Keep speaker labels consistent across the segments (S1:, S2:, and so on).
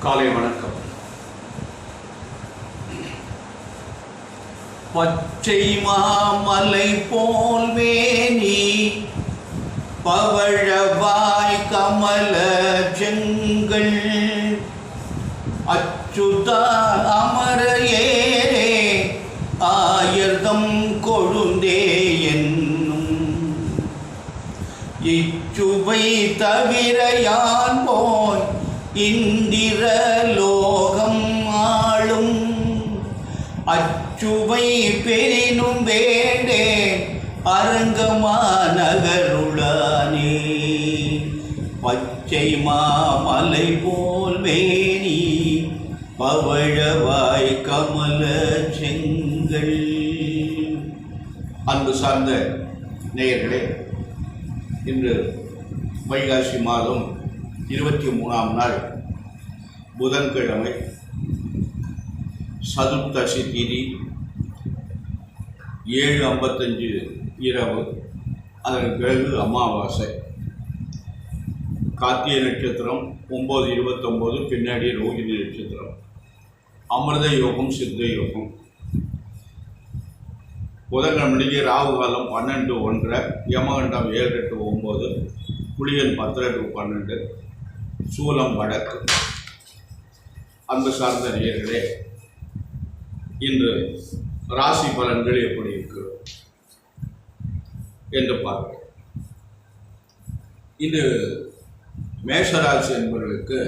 S1: காலை வணக்கம். பச்சை மாமலை போல் வேணி பவழவாய் கமல செங்கல் அச்சுத அமர ஏரே ஆயர்தம் கொழுந்தே என்னும் இச்சுவை தவிர யான் போய் இந்திர லோகம் ஆளும் அச்சுவை பெரினும் வேண்டேன் அரங்கமா நகருளானே. பச்சை மாமலை போல் வேணி பவழவாய் கமல செங்கல். அன்பு சார்ந்த நேயர்களே, இன்று வைகாசி மாதம் 23ஆம் நாள் புதன்கிழமை, சதுர்த்தசி திதி, 7:55 இரவு. அதன் பிறகு அமாவாசை. கார்த்திகை நட்சத்திரம் 9:29, பின்னாடி ரோகிணி நட்சத்திரம். அமிர்த யோகம், சித்த யோகம். புதன்கிழமைக்கு ராகு காலம் 12:1, யமகண்டம் 7-9, குளியல் 10-12, சூலம் வடக்கு. அன்பு சார்ந்த நேயர்களே, இன்று ராசி பலன்கள் எப்படி இருக்கு என்று பார்க்கிறோம். இது மேஷராசி என்பவர்களுக்கு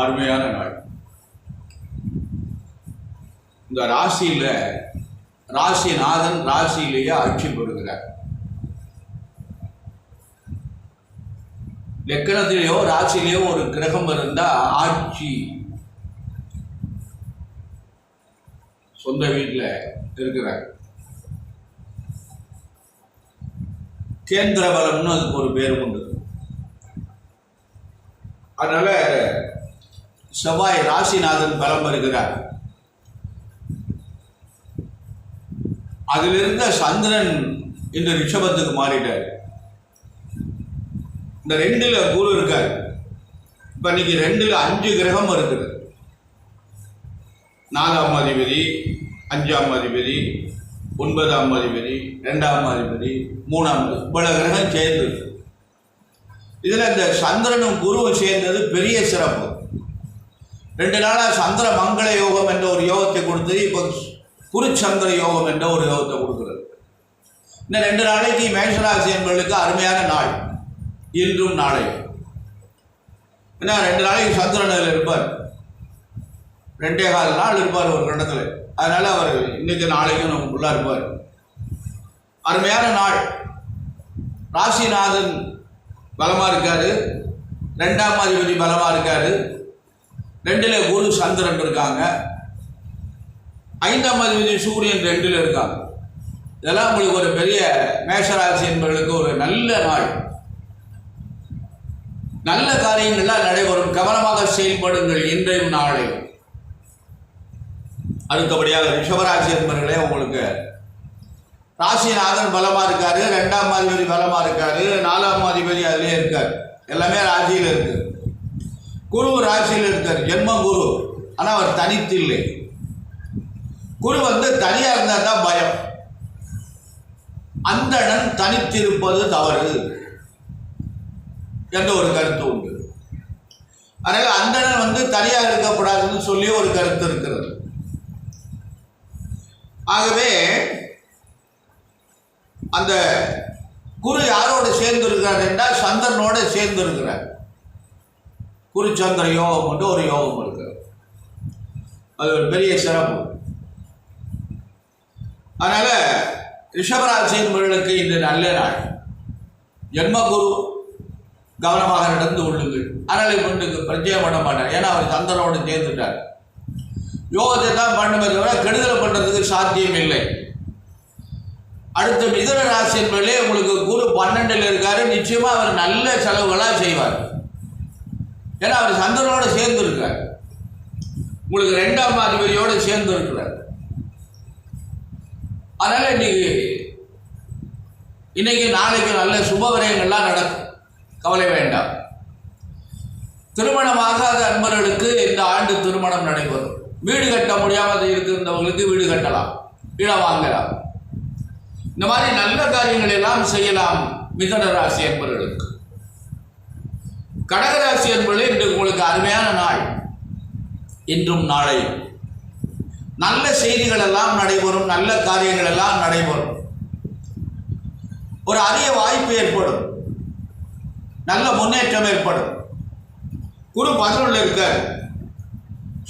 S1: அருமையான நாள். இந்த ராசியில் ராசிநாதன் ராசியிலேயே ஆட்சி பெறுகிறார். லக்கணத்திலேயோ ராசியிலேயோ ஒரு கிரகம் இருந்தால் ஆட்சி சொந்த வீட்டில் இருக்கிறார். கேந்திர பலம்னு அதுக்கு ஒரு பேர் உண்டு. அதனால செவ்வாய் ராசிநாதன் பலம் வருகிறார். அதிலிருந்த சந்திரன் இந்த ரிஷபத்துக்கு மாறிட்டார். இந்த 2ல் குரு இருக்கார். இப்போ இன்னைக்கு 2ல் 5 கிரகம் இருக்குது. 4ஆம் அதிபதி, 5ஆம் அதிபதி, 9ஆம் அதிபதி, 2ஆம் அதிபதி, 3ஆம் அதிபதி, இவ்வளவு கிரகம் சேர்ந்து. இதில் இந்த சந்திரனும் குருவும் சேர்ந்தது பெரிய சிறப்பு. 2 நாளாக சந்திர மங்கள யோகம் என்ற ஒரு யோகத்தை கொடுத்தது. இப்போ குருச்சந்திர யோகம் என்ற ஒரு யோகத்தை கொடுக்கிறது. இந்த 2 நாளைக்கு மேஷராசி என்பவர்களுக்கு அருமையான நாள். இன்றும் நாளை. ஏன்னா 2 நாளைக்கு சந்திரனில் இருப்பார். 2.25 நாள் இருப்பார் ஒரு கண்டத்தில். அதனால அவர் இன்னைக்கு நாளைக்கும் நமக்குள்ளா இருப்பார். அருமையான நாள். ராசிநாதன் பலமா இருக்காரு, 2ஆம் அதிபதி பலமா இருக்காரு, 2ல் குரு சந்திரன் இருக்காங்க, 5ஆம் அதிபதி சூரியன் 2ல் இருக்காங்க. இதெல்லாம் உங்களுக்கு ஒரு பெரிய மேஷராசி என்பவர்களுக்கு ஒரு நல்ல நாள். நல்ல காரியங்கள்லாம் நடைபெறும். கவனமாக செயல்படுங்கள் இன்றையும் நாளையும். அடுத்தபடியாக ரிஷபராசி என்பவர்களே, உங்களுக்கு ராசிநாதன் பலமா இருக்காரு, 2ஆம் அதிபதி பலமா இருக்காரு, 4ஆம் அதிபதி அதிலே இருக்காரு. எல்லாமே ராசியில் இருக்கு. குரு ராசியில் இருக்காரு, ஜென்ம குரு. ஆனால் அவர் தனித்தில்லை. குரு தனியா இருந்தா தான் பயம். அந்தணன் தனித்திருப்பது தவறு என்ற ஒரு கருத்து உண்டு. அதனால அந்தணன் தனியாக இருக்கக்கூடாதுன்னு சொல்லி ஒரு கருத்து இருக்கிறது. ஆகவே அந்த குரு யாரோடு சேர்ந்து இருக்கிறார் என்றால் சந்திரனோட சேர்ந்து இருக்கிறார். குரு சந்திர யோகம் கொண்டு ஒரு யோகம் இருக்கிறது. அது ஒரு பெரிய சிறப்பு. அதனால ரிஷபராசி என்பவர்களுக்கு இந்த நல்ல நாள். ஜென்மகுரு கவனமாக நடந்து கொள்ளுங்கள். அதனால கொண்டு பிரச்சயம் பண்ண மாட்டார். ஏன்னா அவர் சந்திரனோடு சேர்ந்துட்டார். யோகத்தை தான் பண்ணுமே தவிர கெடுதலை பண்ணுறதுக்கு சாத்தியம் இல்லை. அடுத்த மிதுன ராசி என்பதிலே உங்களுக்கு குரு 12ல் இருக்காரு. நிச்சயமா அவர் நல்ல செலவுகளாக செய்வார். ஏன்னா அவர் சந்திரனோடு சேர்ந்து இருக்கார். உங்களுக்கு 2ஆம் அதிபதியோடு சேர்ந்து இருக்கிறார். அதனால இன்னைக்கு நாளைக்கு நல்ல சுப விரயங்கள்லாம் நடக்கும். கவலை வேண்டாம். திருமணமாகாத அன்பர்களுக்கு இந்த ஆண்டு திருமணம் நடைபெறும். வீடு கட்ட முடியாமல் இருக்கின்றவர்களுக்கு வீடு கட்டலாம், இடம் வாங்கலாம். இந்த மாதிரி நல்ல காரியங்கள் எல்லாம் செய்யலாம். மிதுன ராசி அன்பர்களுக்கு. கடகராசி அன்பர்களே, இன்று உங்களுக்கு அருமையான நாள். இன்றும் நாளை நல்ல செய்திகள் எல்லாம் நடைபெறும், நல்ல காரியங்கள் எல்லாம் நடைபெறும். ஒரு அரிய வாய்ப்பு ஏற்படும், நல்ல முன்னேற்றம் ஏற்படும். குரு 11 இருக்கார்,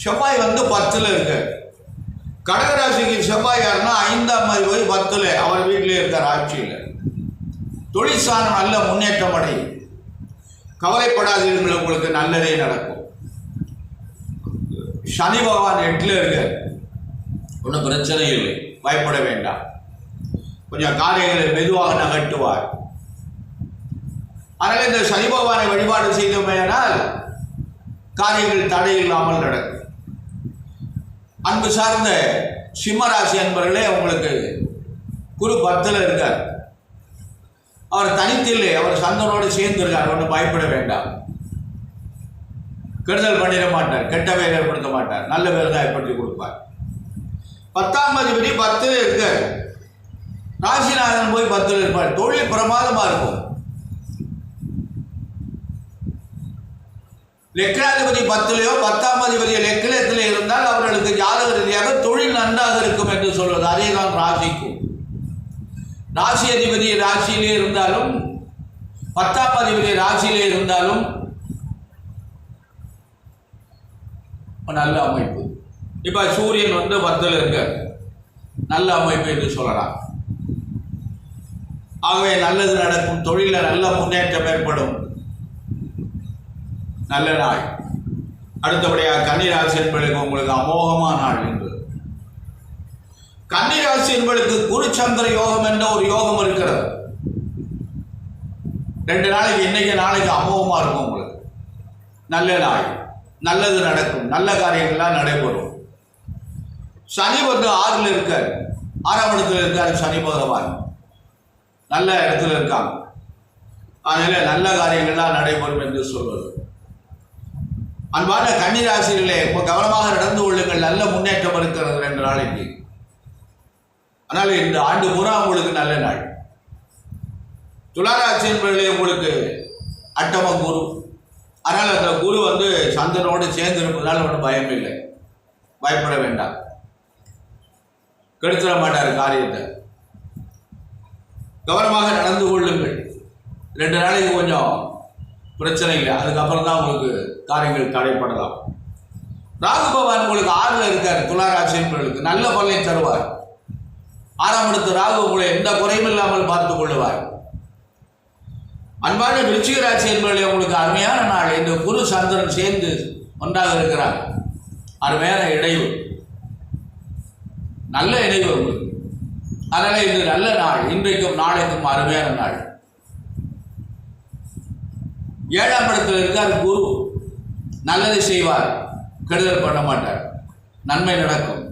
S1: செவ்வாய் 10ல் இருக்கார். கடகராசிக்கு செவ்வாய் யாருன்னா 5ஆம் அதிபதி 10ல் அவர் வீட்டிலே இருக்கார், ஆட்சியில். தொழிற்சாரம் நல்ல முன்னேற்றம் அடையும். கவலைப்படாதீர்கள், உங்களுக்கு நல்லதே நடக்கும். சனி பகவான் 8ல் இருக்கார், ஒன்றும் பிரச்சனை இல்லை, பயப்பட வேண்டாம். கொஞ்சம் காரியங்களை மெதுவாக நகட்டுவார். ஆனால் இந்த சனி பகவானை வழிபாடு செய்தோமேனால் காரியங்கள் தடையில்லாமல் நடக்கும். அன்பு சார்ந்த சிம்மராசி அன்பர்களே, உங்களுக்கு குரு 10ல் இருக்கார். அவர் தனித்தில்லை, அவர் சந்தனோடு சேர்ந்திருக்கார். ஒன்றும் பயப்பட வேண்டாம். கெடுதல் பண்ணிட மாட்டார், கெட்ட பேர் ஏற்படுத்த மாட்டார், நல்ல பேர் தான் ஏற்படுத்தி கொடுப்பார். 10ஆம் அதிபதி 10ல் இருக்கார். ராசிநாதன் போய் 10ல் இருப்பார். தொழில் பிரமாதமாக இருக்கும். லக்னாதிபதி 10லையோ 10ஆம் அதிபதி லக்னத்தில் இருந்தால் அவர்களுக்கு ஜாதக ரீதியாக தொழில் நன்றாக இருக்கும் என்று சொல்வது. அதே தான் ராசிக்கும். ராசி அதிபதி ராசியிலே இருந்தாலும் 10ஆம் அதிபதி ராசியிலே இருந்தாலும் நல்ல அமைப்பு. இப்போ சூரியன் 10ல் இருக்க நல்ல அமைப்பு என்று சொல்லலாம். ஆகவே நல்லது நடக்கும், தொழிலில் நல்ல முன்னேற்றம் ஏற்படும், நல்ல நாள். அடுத்தபடியாக கன்னிராசி என்பதற்கு உங்களுக்கு அமோகமான நாள் என்று. கன்னிராசி என்பதற்கு குருச்சந்திர யோகம் என்ற ஒரு யோகம் இருக்கிறது. 2 நாளைக்கு, இன்னைக்கு நாளைக்கு அமோகமாக இருக்கும். உங்களுக்கு நல்ல நாள், நல்லது நடக்கும், நல்ல காரியங்கள்லாம் நடைபெறும். சனி 6ல் இருக்கார், 6ஆம் இடத்துல இருக்கார். சனி பகவான் நல்ல இடத்துல இருக்காங்க. அதனால நல்ல காரியங்கள்லாம் நடைபெறும் என்று சொல்வது. அன்பான கன்னிராசிகளே, இப்போ கவனமாக நடந்து கொள்ளுங்கள். நல்ல முன்னேற்றம் இருக்கிறது 2 நாளைக்கு. அதனால் இந்த ஆண்டு பூரா உங்களுக்கு நல்ல நாள். துளாராசி என்பதிலே உங்களுக்கு அட்டம குரு. அதனால் அந்த குரு சந்திரனோடு சேர்ந்து இருப்பதால் ஒன்றும் பயம் இல்லை, பயப்பட வேண்டாம். கெடுத்துட மாட்டார் காரியத்தை. கவனமாக நடந்து கொள்ளுங்கள். 2 நாளைக்கு கொஞ்சம் பிரச்சனை இல்லை, அதுக்கப்புறம் தான் உங்களுக்கு காரியங்கள் தடைப்படலாம். ராகு பகவான் உங்களுக்கு 6ல் இருக்கார். துளாராசி என்பவர்களுக்கு நல்ல பலனை தருவார். 6ஆம் இடத்து ராகு உங்களை எந்த குறையும் இல்லாமல் பார்த்துக் கொள்ளுவார். அன்பான விருச்சிக ராசி என்பவர்களே, உங்களுக்கு அருமையான நாள். இந்த குரு சந்திரன் சேர்ந்து ஒன்றாக இருக்கிறார். அருமையான இணைவு, நல்ல இணைவு உங்களுக்கு. அதனால் இது நல்ல நாள். இன்றைக்கும் நாளைக்கும் அருமையான நாள். 7ஆம் இடத்தில் இருக்கார் குரு. நல்லதை செய்வார், கெடுதல் பண்ண மாட்டார், நன்மை நடக்கும்,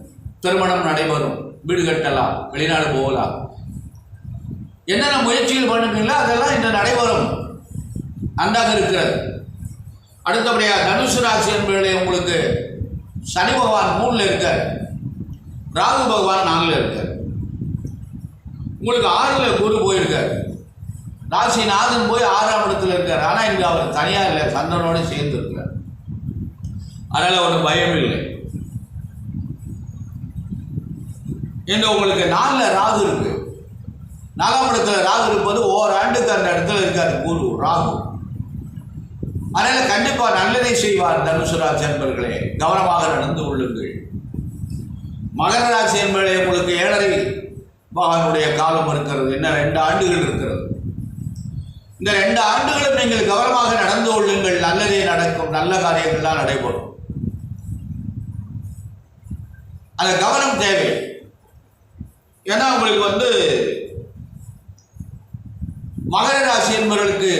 S1: திருமணம் நடைபெறும், வீடு கட்டலாம், வெளிநாடு போகலாம். என்னென்ன முயற்சிகள் பண்ணுங்களோ அதெல்லாம் இந்த நடைபெறும், நன்றாக இருக்கிறது. அடுத்தபடியாக தனுசு ராசி என்பவர்களே, உங்களுக்கு சனி பகவான் 3ல் இருக்கார், ராகு பகவான் 4ல் இருக்கார். உங்களுக்கு 6ல் குரு போயிருக்கார். ராசிநாதன் போய் 6ஆம் இடத்துல இருக்கார். ஆனால் இங்கே அவர் தனியாக இல்லை, சந்திரனோடு சேர்ந்து இருக்கிறார். அதனால் ஒரு பயம் இல்லை. இன்று உங்களுக்கு 4ல் ராகு இருக்கு. 4ஆம் இடத்துல ராகு இருப்பது ஓராண்டுக்கு அந்த இடத்துல இருக்கார் குரு ராகு. அதனால் கண்டிப்பாக நல்லதை செய்வார். தனுசு ராசி என்பவர்களே, கவனமாக நடந்து கொள்ளுங்கள். மகர ராசி என்பவர்களே, உங்களுக்கு 7.5 பகவானுடைய காலம் இருக்கிறது. இன்னும் 2 ஆண்டுகள் இருக்கிறது. இந்த 2 ஆண்டுகளும் நீங்கள் கவனமாக நடந்து கொள்ளுங்கள். நல்லதே நடக்கும், நல்ல காரியங்கள்லாம் நடைபெறும். அந்த கவனம் தேவை. ஏன்னா உங்களுக்கு மகர ராசி என்பவர்களுக்கு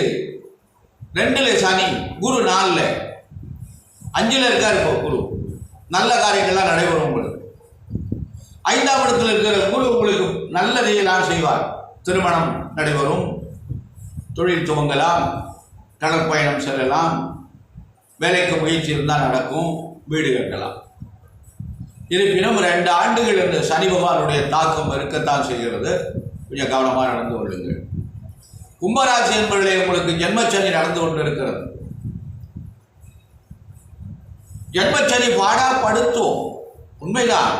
S1: 2ல் சனி, குரு 4ல், 5ல் இருக்கார். இப்போ குரு நல்ல காரியங்கள்லாம் நடைபெறும். உங்களுக்கு 5ஆம் இடத்தில் இருக்கிற குரு உங்களுக்கு நல்லதையெல்லாம் செய்வார். திருமணம் நடைபெறும், தொழில் துவங்கலாம், கடற்பயணம் செல்லலாம், வேலைக்கு முயற்சி இருந்தால் நடக்கும், வீடு கட்டலாம். இருப்பினும் 2 ஆண்டுகள் இந்த சனி பகவானுடைய தாக்கம் இருக்கத்தான் செய்கிறது. கொஞ்சம் கவனமாக நடந்து கொள்ளுங்கள். கும்பராசி என்பவர்களே, உங்களுக்கு ஜென்மச்சனி நடந்து கொண்டு இருக்கிறது. ஜென்மச்சனி பாடாப்படுத்தும், உண்மைதான்.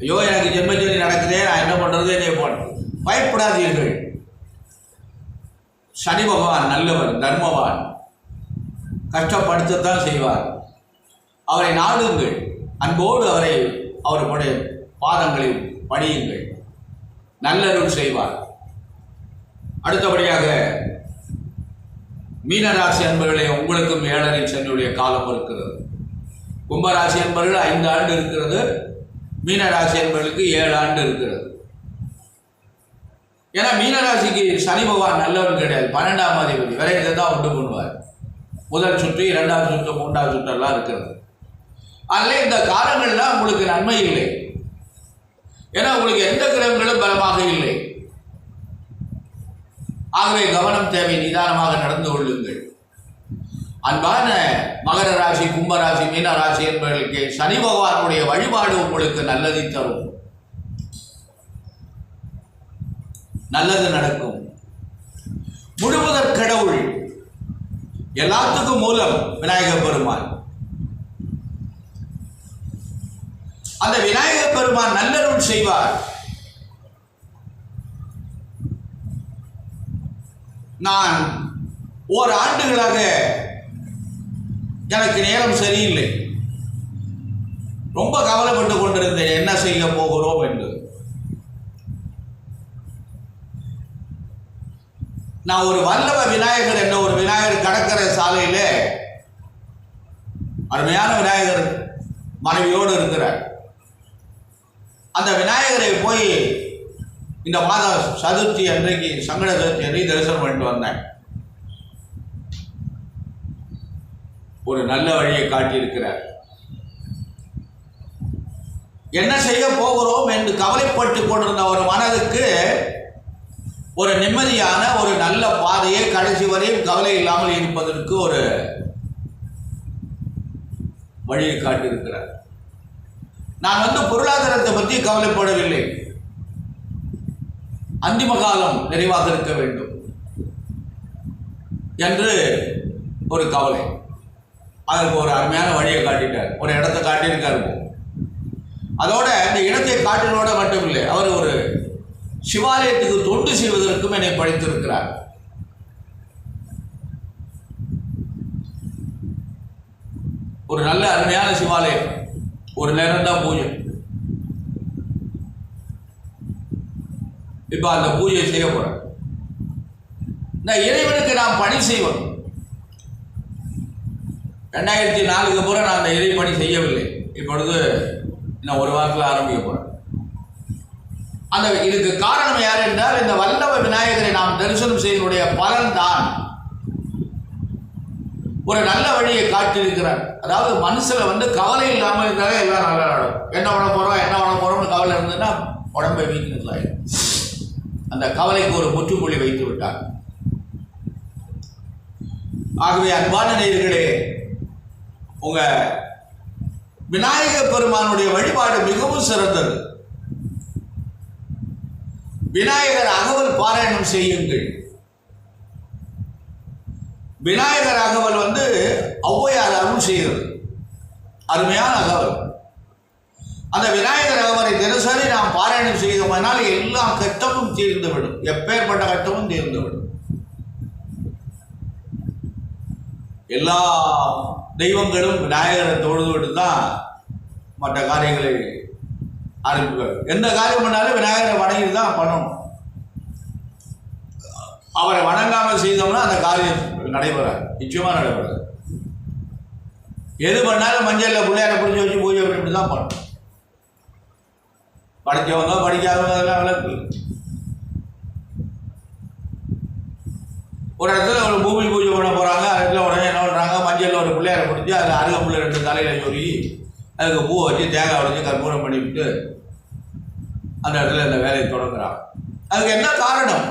S1: ஐயோ எனக்கு ஜென்மச்சனி நடக்குதே, நான் என்ன பண்றது, என்ன பண்ணுறது, பயப்படாதீர்கள். சனி பகவான் நல்லவர், தர்மவான், கஷ்டப்படுத்தத்தான் செய்வார். அவரை நாடுங்கள், அன்போடு அவருடைய பாதங்களில் படியுங்கள், நல்லருள் செய்வார். அடுத்தபடியாக மீனராசி என்பவர்களே, உங்களுக்கும் 7.5 சனியுடைய காலம் இருக்கிறது. கும்பராசி என்பவர்கள் 5 ஆண்டு இருக்கிறது, மீனராசி என்பவர்களுக்கு 7 ஆண்டு இருக்கிறது. ஏன்னா மீனராசிக்கு சனி பகவான் நல்லவன் கிடையாது, 12ஆம் அதிபதி, விரையத்தை தான் உண்டு பண்ணுவார். முதல் சுற்று, 2வது சுற்று, 3வது சுற்றெல்லாம் இருக்கிறது. அதில் இந்த காலங்கள்லாம் உங்களுக்கு நன்மை இல்லை. ஏன்னா உங்களுக்கு எந்த கிரகங்களும் பலமாக இல்லை. ஆகவே கவனம் தேவை, நிதானமாக நடந்து கொள்ளுங்கள். அன்பான மகர ராசி, கும்பராசி, மீனராசி என்பவர்களுக்கு சனி பகவானுடைய வழிபாடு உங்களுக்கு நல்லதை தரும், நல்லது நடக்கும். முழுவதற் கடவுள், எல்லாத்துக்கும் மூலம் விநாயகர் பெருமான். அந்த விநாயகர் பெருமான் நல்லருள் செய்வார். நான் ஓராண்டுகளாக எனக்கு நேரம் சரியில்லை, ரொம்ப கவலைப்பட்டு கொண்டிருந்தேன், என்ன செய்ய போகிறோம் என்று. நான் ஒரு வல்லவ விநாயகர் என்ற ஒரு விநாயகர் கடற்கரை சாலையில் அருமையான விநாயகர் மனைவியோடு இருக்கிறார். அந்த விநாயகரை போய் இந்த மாதம் சதுர்த்தி அன்றைக்கு, சங்கட சதுர்த்தி அன்றைக்கு தரிசனம் பண்ணிட்டு வந்தேன். ஒரு நல்ல வழியை காட்டியிருக்கிறார். என்ன செய்ய போகிறோம் என்று கவலைப்பட்டு கொண்டிருந்த ஒரு மனதுக்கு ஒரு நிம்மதியான ஒரு நல்ல பாதையை கடைசி வரையும் கவலை இல்லாமல் இருப்பதற்கு ஒரு வழியை காட்டியிருக்கிறார். நான் பொருளாதாரத்தை பற்றி கவலைப்படவில்லை. அந்திம காலம் நிறைவாக இருக்க வேண்டும் என்று ஒரு கவலை. அதற்கு ஒரு அருமையான வழியை காட்டிட்டார், ஒரு இடத்தை காட்டியிருக்காரு. அதோட இந்த இடத்தை காட்டினோட மட்டுமில்லை, அவர் ஒரு சிவாலயத்துக்கு தொண்டு செய்வதற்கும் என்னை படித்திருக்கிறார். ஒரு நல்ல அருமையான சிவாலயம், ஒரு நேரம் தான் பூஜை. இப்ப அந்த பூஜை செய்ய போறேன். இந்த இறைவனுக்கு நாம் பணி செய்வோம். 2004க்கு அப்புறம் நான் அந்த இறை பணி செய்யவில்லை. இப்பொழுது இன்னும் ஒரு வாரத்தில் ஆரம்பிக்க போறேன். இதுக்கு காரணம் யார் என்றால், இந்த வல்லவ விநாயகரை நாம் தரிசனம் செய்வதனுடைய பலன் தான் ஒரு நல்ல வழியை காட்டியிருக்கிறார். அதாவது மனசுல கவலை இல்லாமல் இருந்தாலே எல்லாம் நல்லா நடக்கும். என்ன பண்ண போறோம்னு கவலை இருந்ததுன்னா உடம்பை வீக்னஸ் ஆகிடும். அந்த கவலைக்கு ஒரு முற்றுப்புள்ளி வைத்து விட்டார். ஆகவே அன்பான நேயர்களே, உங்க விநாயகர் பெருமானுடைய வழிபாடு மிகவும் சிறந்தது. விநாயகர் அகவல் பாராயணம் செய்யுங்கள். விநாயகர் அகவல் ஔவையார் அருள் செய்கிறது, அருமையான அகவல். அந்த விநாயகர் அகவலை தினசரி நாம் பாராயணம் செய்தோம்னால் எல்லா கஷ்டமும் தீர்ந்துவிடும், எப்பேற்பட்ட கஷ்டமும் தீர்ந்துவிடும். எல்லா தெய்வங்களும் விநாயகரை தொழுதுவிட்டு தான் மற்ற காரியங்களை ஆரம்பிப்பார். எந்த காரியம் பண்ணாலும் விநாயகரை வணங்கி தான் பண்ணணும். அவரை வணங்காமல் செய்தோம்னா அந்த காரியம் நடைபெறாது, நிச்சயமா நடைபெறாது. எது பண்ணாலும் மஞ்சள்ல பிள்ளையாரை பிடிச்சி வச்சு பூஜை பண்ணிட்டு தான் பண்ணணும். படித்தவங்க படிக்காதவங்க அதெல்லாம் விளக்கு. ஒரு இடத்துல ஒரு பூமி பூஜை பண்ண போறாங்க, அதுல உடனே என்ன பண்றாங்க, மஞ்சள்ல ஒரு பிள்ளையாரை பிடிச்சி அதில் அருகம்புள்ள 2 தலையில சொருகி அதுக்கு பூ வச்சு தேங்காய் உடைச்சி கற்பூரம் பண்ணிவிட்டு அந்த இடத்துல இந்த வேலையை தொடங்குறாங்க. அதுக்கு என்ன காரணம்?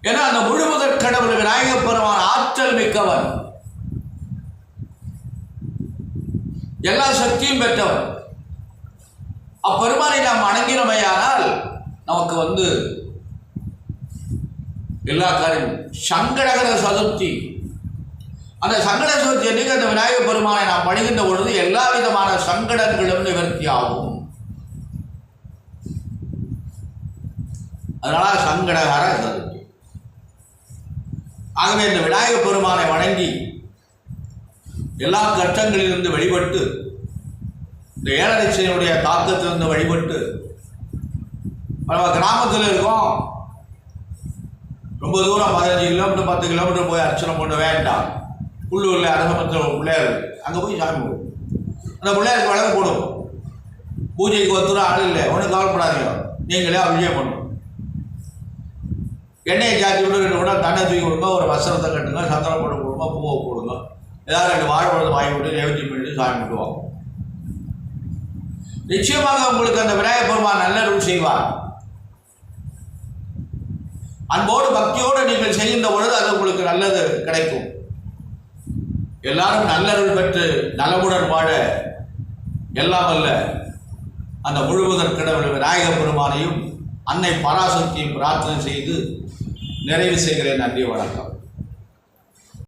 S1: ஏன்னா அந்த முழுமுதற் கடவுள் விநாயகப் பெருமான் ஆற்றல் மிக்கவன், எல்லா சக்தியும் பெற்றவன். அப்பெருமானை நாம் வணங்கினமையானால் நமக்கு எல்லா காரியம். சங்கடகர சதுர்த்தி, அந்த சங்கட சதுர்த்தி அன்றைக்கு அந்த விநாயகப் பெருமானை நாம் பணிகின்ற பொழுது எல்லா விதமான சங்கடங்களும் நிவர்த்தி ஆகும். அதனால சங்கடகர சதுர்த்தி. ஆகவே இந்த விநாயகப் பெருமானை வணங்கி எல்லா கஷ்டங்களிலிருந்து வெளிப்பட்டு, இந்த ஏழரை சனியுடைய தாக்கத்திலிருந்து வழிபட்டு, நம்ம கிராமத்தில் இருக்கோம், ரொம்ப தூரம் 15 கிலோமீட்டர் 10 கிலோமீட்டர் போய் அர்ச்சனை பண்ண வேண்டாம். உள்ளூரில் அரசமத்தில் பிள்ளையார் அங்கே போய் சாமி போடும். அந்த பிள்ளையாருக்கு விளக்கு போடும். பூஜைக்கு ஒருத்தரும் ஆள் இல்லை, ஒன்றும் கவலைப்படாதீங்க, நீங்களே அபிஷேகம் பண்ணணும். எண்ணெயை சாத்தி விட்டு 2 கூட தண்ணை தூக்கி கொடுங்க, ஒரு வஸ்திரத்தை கட்டுங்க, சந்தனம் போட்டு கொடுங்க, பூவை போடுங்க, ஏதாவது 2 வாழைப்பழத்தை வாங்கி விட்டு நைவேத்தியம் பண்ணிட்டு சாமி விட்டுவாங்க. நிச்சயமாக உங்களுக்கு அந்த விநாயகப் பெருமான் நல்லருள் செய்வார். அன்போடு பக்தியோடு நீங்கள் செய்கின்ற பொழுது அது உங்களுக்கு நல்லது கிடைக்கும். எல்லாரும் நல்லருள் பெற்று நலமுடன் வாழ எல்லாம் அல்ல அந்த முழுமுதற் கடவுள் விநாயகப் பெருமானையும் அன்னை பராசக்தியும் பிரார்த்தனை செய்து நிறைவு செய்கிறேன். நன்றி, வணக்கம்.